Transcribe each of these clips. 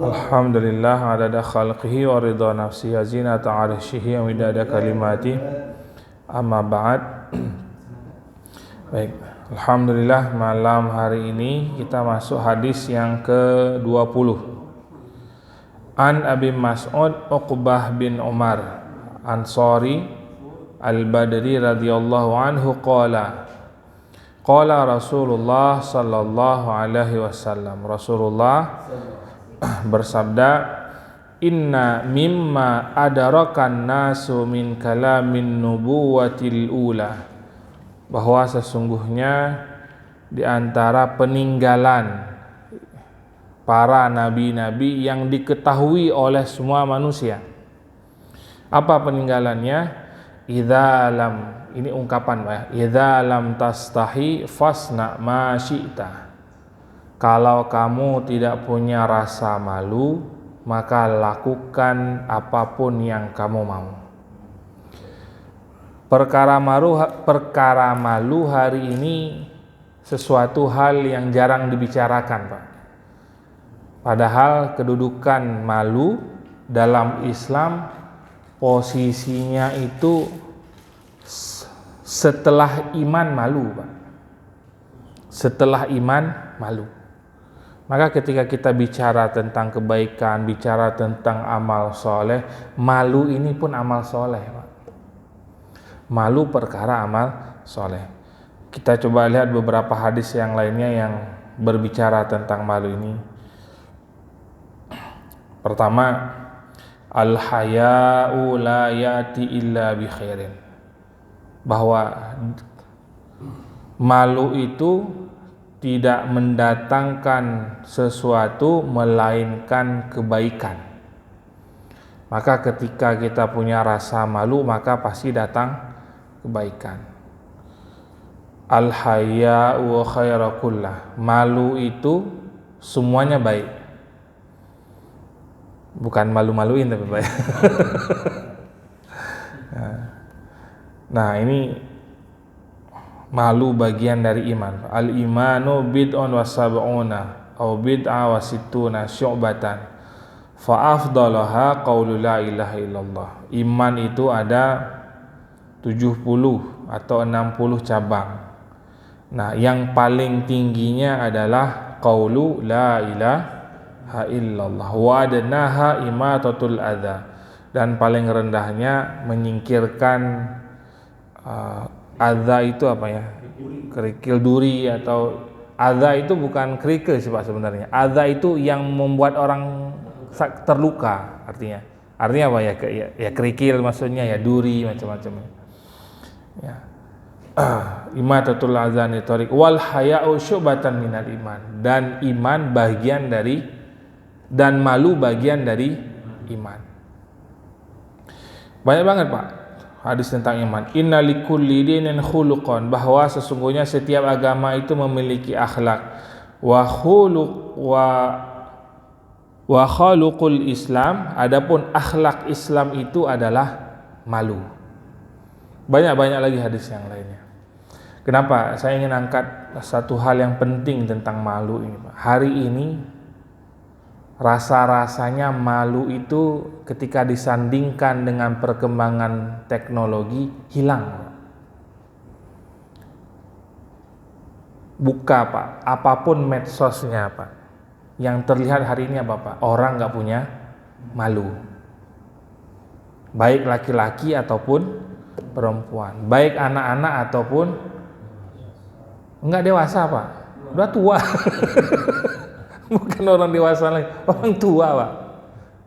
Alhamdulillah adada khalqihi wa ridha nafsihi zinata arsyihi wa midada kalimati. Amma ba'd. Baik, alhamdulillah malam hari ini kita masuk hadis yang ke-20. An Abi Mas'ud Uqbah bin Umar Ansari Al-Badri radhiyallahu anhu qala Rasulullah sallallahu alaihi wasallam. Rasulullah bersabda, inna mimma adarakan nasu min kalamin nubuwatil ula, bahwa sesungguhnya di antara peninggalan para nabi-nabi yang diketahui oleh semua manusia. Apa peninggalannya? Idza lam, ini ungkapan Pak, idza lam tastahi fasna ma syi'ta. Kalau kamu tidak punya rasa malu, maka lakukan apapun yang kamu mau. Perkara malu hari ini sesuatu hal yang jarang dibicarakan, Pak. Padahal kedudukan malu dalam Islam posisinya itu setelah iman malu, Pak. Setelah iman malu. Maka ketika kita bicara tentang kebaikan, bicara tentang amal soleh, malu ini pun amal soleh, Pak. Malu perkara amal soleh. Kita coba lihat beberapa hadis yang lainnya yang berbicara tentang malu ini. Pertama, al-haya'u la ya'ti illa bi khairin. Bahwa malu itu tidak mendatangkan sesuatu melainkan kebaikan. Maka ketika kita punya rasa malu, maka pasti datang kebaikan. Al-haya'u khairakullah. Malu itu semuanya baik. Bukan malu-maluin tapi baik. Nah, ini malu bagian dari iman. Al-imanu bid'un wa sab'una aw bid'a wa sittuna syu'batan fa afdalaha qaulu la ilaha illallah. Iman itu ada 70 atau 60 cabang. Nah, yang paling tingginya adalah qaulu la ilaha illallah wa adnaha imatatul adza, dan paling rendahnya menyingkirkan adza itu apa ya? Kerikil duri, atau adza itu bukan kerikil sih Pak sebenarnya. Adza itu yang membuat orang terluka artinya. Artinya apa ya? Ya kerikil maksudnya, ya duri macam-macam. Ya. Imatatul azani tariq wal haya'u syu'batan minal iman, dan iman bagian dari, dan malu bagian dari iman. Banyak banget Pak hadis tentang iman. Inna likulli dinin khuluqan, bahwa sesungguhnya setiap agama itu memiliki akhlak. Wa khuluqul Islam, adapun akhlak Islam itu adalah malu. Banyak lagi hadis yang lainnya. Kenapa saya ingin angkat satu hal yang penting tentang malu ini, Pak? Hari ini rasa-rasanya malu itu ketika disandingkan dengan perkembangan teknologi hilang. Buka Pak, apapun medsosnya Pak, yang terlihat hari ini apa Pak? Orang nggak punya malu, baik laki-laki ataupun perempuan, baik anak-anak ataupun nggak dewasa Pak, udah tua. Bukan orang dewasa lagi, orang tua Pak,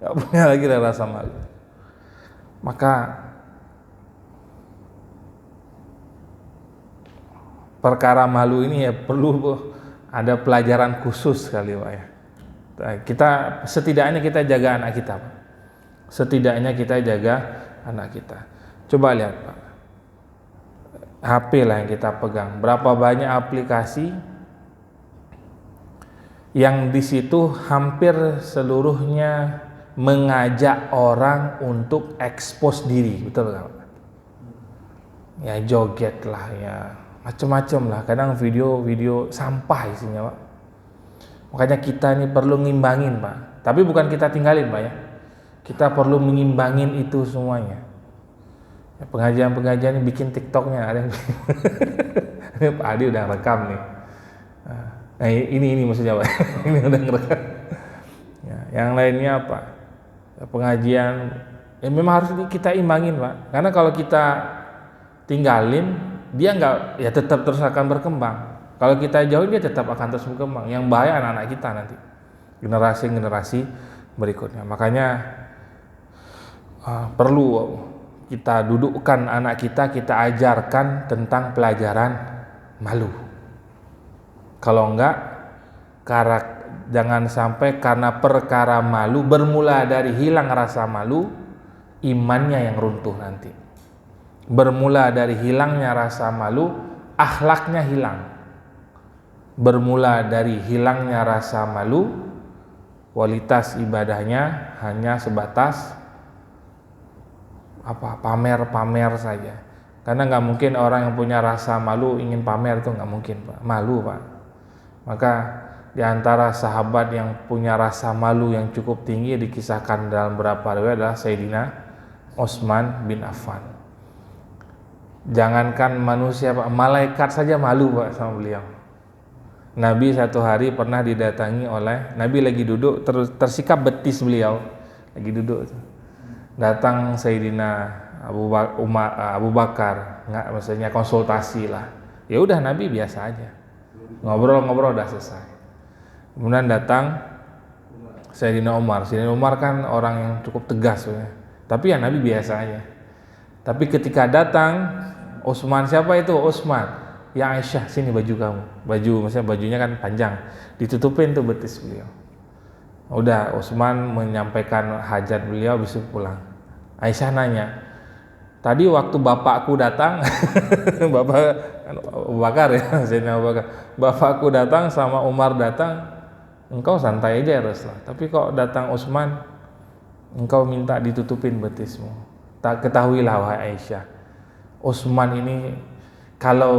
nggak punya lagi rasa malu. Maka perkara malu ini ya perlu ada pelajaran khusus kali Pak ya. Kita setidaknya kita jaga anak kita Pak. Setidaknya kita jaga anak kita. Coba lihat Pak, HP lah yang kita pegang, berapa banyak aplikasi yang di situ hampir seluruhnya mengajak orang untuk ekspos diri, betul kan? Ya joget lah, ya macam-macam lah, kadang video sampah isinya Pak. Makanya kita ini perlu ngimbangin, Pak. Tapi bukan kita tinggalin, Pak ya. Kita perlu mengimbangin itu semuanya. Pengajian-pengajian ini bikin TikToknya, ada yang ini Pak Adi udah rekam nih. Nah ini maksudnya Pak. Ini udah ngerekam. Ya, yang lainnya apa? Pengajian memang harus kita imbangin, Pak. Karena kalau kita tinggalin, dia nggak, ya tetap terus akan berkembang. Kalau kita jauhin, dia tetap akan terus berkembang. Yang bahaya anak-anak kita nanti, generasi berikutnya. Makanya perlu kita dudukkan anak kita ajarkan tentang pelajaran malu. Kalau enggak, jangan sampai karena perkara malu, bermula dari hilang rasa malu, imannya yang runtuh nanti. Bermula dari hilangnya rasa malu, akhlaknya hilang. Bermula dari hilangnya rasa malu, kualitas ibadahnya hanya sebatas pamer saja. Karena nggak mungkin orang yang punya rasa malu ingin pamer, itu nggak mungkin, Pak. Malu, Pak. Maka di antara sahabat yang punya rasa malu yang cukup tinggi dikisahkan dalam beberapa riwayat adalah Sayyidina Utsman bin Affan. Jangankan manusia, Pak, malaikat saja malu, Pak, sama beliau. Nabi satu hari pernah didatangi oleh Nabi lagi duduk, tersikap betis beliau lagi duduk. Datang Sayyidina Abu Bakar, nggak, maksudnya konsultasi lah. Ya udah, Nabi biasa aja, ngobrol udah selesai. Kemudian datang Sayyidina Umar. Sayyidina Umar kan orang yang cukup tegas, ya. Tapi ya Nabi biasa aja. Tapi ketika datang Utsman, siapa itu? Utsman. Ya Aisyah, sini baju kamu. Maksudnya bajunya kan panjang, ditutupin tuh betis beliau. Udah, Utsman menyampaikan hajat beliau, bisa pulang. Aisyah nanya, tadi waktu bapakku datang, bapak Abu Bakar ya, Sayyidina Abu Bakar, bapakku datang sama Umar datang, engkau santai aja ya Rasulullah. Tapi kok datang Utsman, engkau minta ditutupin betismu. Tak ketahuilah wahai Aisyah, Utsman ini kalau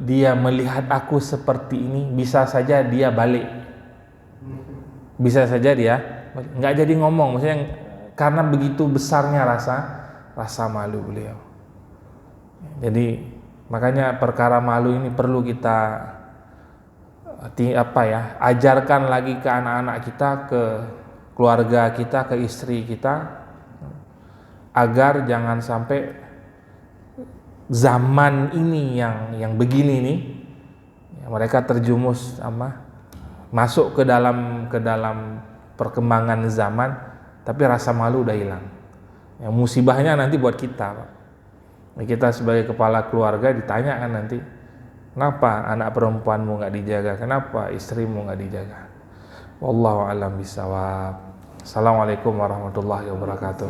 dia melihat aku seperti ini, bisa saja dia balik. Bisa saja dia nggak jadi ngomong, maksudnya karena begitu besarnya rasa malu beliau. Jadi makanya perkara malu ini perlu kita ajarkan lagi ke anak-anak kita, ke keluarga kita, ke istri kita, agar jangan sampai zaman ini yang begini nih, mereka terjumus masuk ke dalam perkembangan zaman, tapi rasa malu udah hilang. Yang musibahnya nanti buat kita, Pak. Kita sebagai kepala keluarga ditanyakan nanti, kenapa anak perempuanmu nggak dijaga, kenapa istrimu nggak dijaga. Wallahu a'lam bishawab. Assalamualaikum warahmatullahi wabarakatuh.